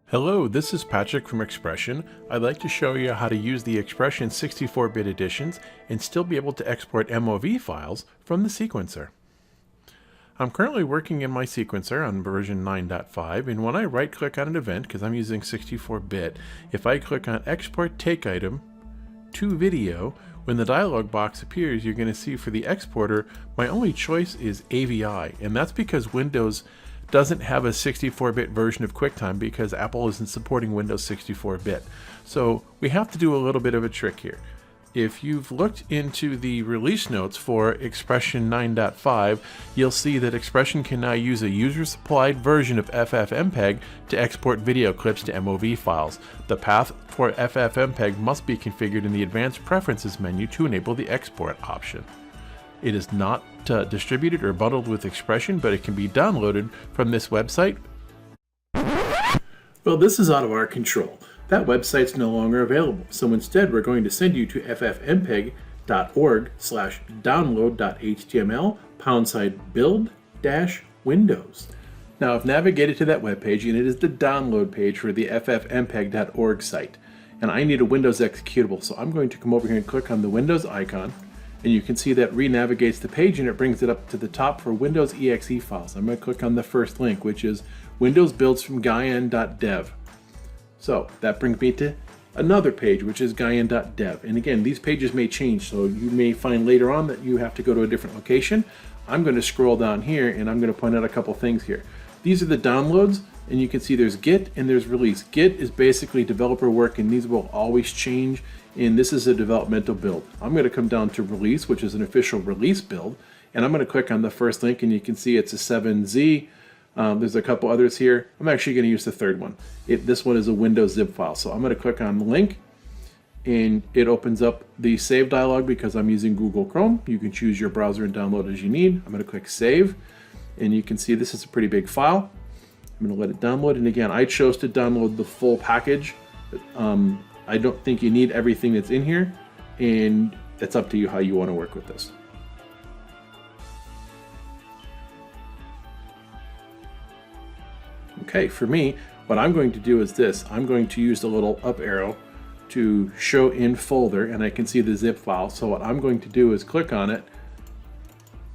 Hello, this is Patrick from XPression. I'd like to show you how to use the XPression 64-bit editions and still be able to export MOV files from the sequencer. I'm currently working in my sequencer on version 9.5, and when I right-click on an event, because I'm using 64-bit, if I click on Export Take Item to Video, when the dialog box appears, you're going to see for the exporter, my only choice is AVI, and that's because Windows doesn't have a 64-bit version of QuickTime because Apple isn't supporting Windows 64-bit. So we have to do a little bit of a trick here. If you've looked into the release notes for XPression 9.5, you'll see that XPression can now use a user-supplied version of FFmpeg to export video clips to MOV files. The path for FFmpeg must be configured in the Advanced Preferences menu to enable the export option. It is not distributed or bundled with XPression, but it can be downloaded from this website. Well, this is out of our control. That website's no longer available, so instead we're going to send you to ffmpeg.org/download.html/build-windows. Now I've navigated to that webpage, and it is the download page for the ffmpeg.org site. And I need a Windows executable, so I'm going to come over here and click on the Windows icon. And you can see that re-navigates the page and it brings it up to the top for Windows exe files. I'm going to click on the first link, which is Windows builds from guyan.dev. So that brings me to another page, which is guyan.dev. And again, these pages may change, so you may find later on that you have to go to a different location. I'm going to scroll down here and I'm going to point out a couple things here. These are the downloads, and you can see there's Git and there's release. Git is basically developer work, and these will always change. And this is a developmental build. I'm going to come down to release, which is an official release build, and I'm going to click on the first link, and you can see it's a 7Z. There's a couple others here. I'm actually going to use the third one. This one is a Windows zip file, so I'm going to click on the link, and it opens up the save dialog because I'm using Google Chrome. You can choose your browser and download as you need. I'm going to click save, and you can see this is a pretty big file. I'm going to let it download, and again, I chose to download the full package. I don't think you need everything that's in here, and it's up to you how you want to work with this. Okay, for me, what I'm going to do is this. I'm going to use the little up arrow to show in folder, and I can see the zip file. So what I'm going to do is click on it,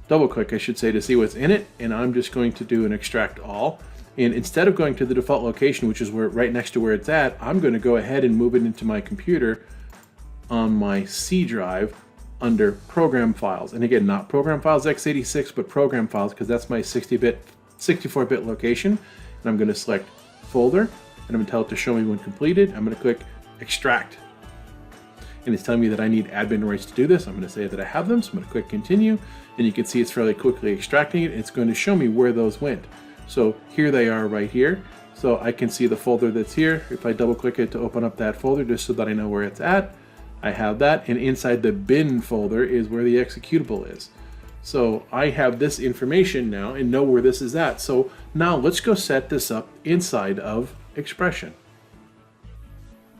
double click I should say, to see what's in it, and I'm just going to do an extract all. And instead of going to the default location, which is right next to where it's at, I'm going to go ahead and move it into my computer on my C drive under Program Files. And again, not Program Files x86, but Program Files, because that's my 64-bit location. And I'm going to select Folder, and I'm going to tell it to show me when completed. I'm going to click Extract. And it's telling me that I need admin rights to do this. I'm going to say that I have them, so I'm going to click Continue. And you can see it's fairly quickly extracting it. It's going to show me where those went. So here they are right here. So I can see the folder that's here. If I double click it to open up that folder just so that I know where it's at, I have that. And inside the bin folder is where the executable is. So I have this information now and know where this is at. So now let's go set this up inside of XPression.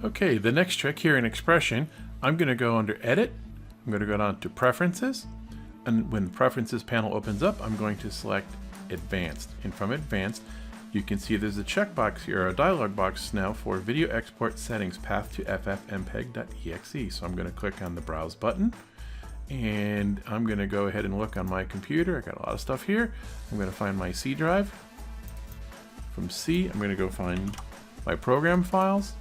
Okay, the next trick here in XPression, I'm going to go under Edit. I'm going to go down to Preferences. And when the Preferences panel opens up, I'm going to select Advanced, and from Advanced you can see there's a checkbox here, a dialog box now for Video Export Settings Path to ffmpeg.exe. So I'm going to click on the Browse button, and I'm going to go ahead and look on my computer. I got a lot of stuff here. I'm going to find my C drive. From C, I'm going to go find my program files,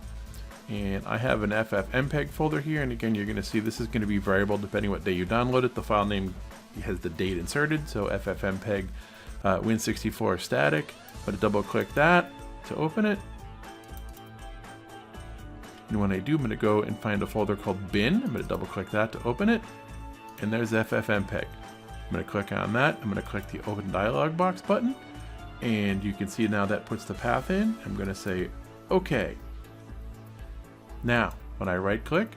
and I have an ffmpeg folder here. And again, you're going to see this is going to be variable depending what day you download it. The file name has the date inserted, so ffmpeg Win64 static. I'm going to double click that to open it. And when I do, I'm going to go and find a folder called bin. I'm going to double click that to open it. And there's ffmpeg. I'm going to click on that. I'm going to click the open dialog box button. And you can see now that puts the path in. I'm going to say OK. Now, when I right click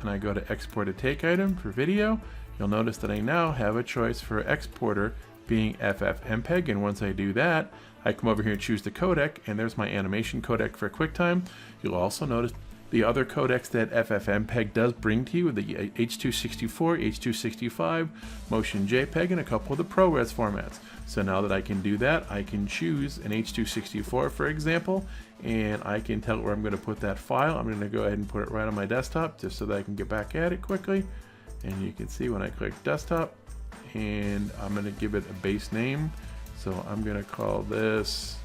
and I go to export a take item for video, you'll notice that I now have a choice for exporter being FFmpeg, and once I do that, I come over here and choose the codec, and there's my animation codec for QuickTime. You'll also notice The other codecs that FFmpeg does bring to you, the H.264, H.265, Motion JPEG, and a couple of the ProRes formats. So now that I can do that, I can choose an H.264, for example, and I can tell it where I'm going to put that file. I'm going to go ahead and put it right on my desktop just so that I can get back at it quickly. And you can see when I click desktop, and I'm going to give it a base name. So I'm going to call this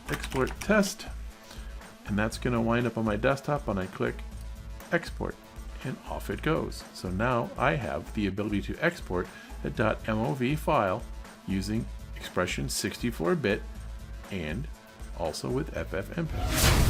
export test, and that's going to wind up on my desktop when I click export, and off it goes. So now I have the ability to export a .mov file using XPression 64-bit and also with FFmpeg.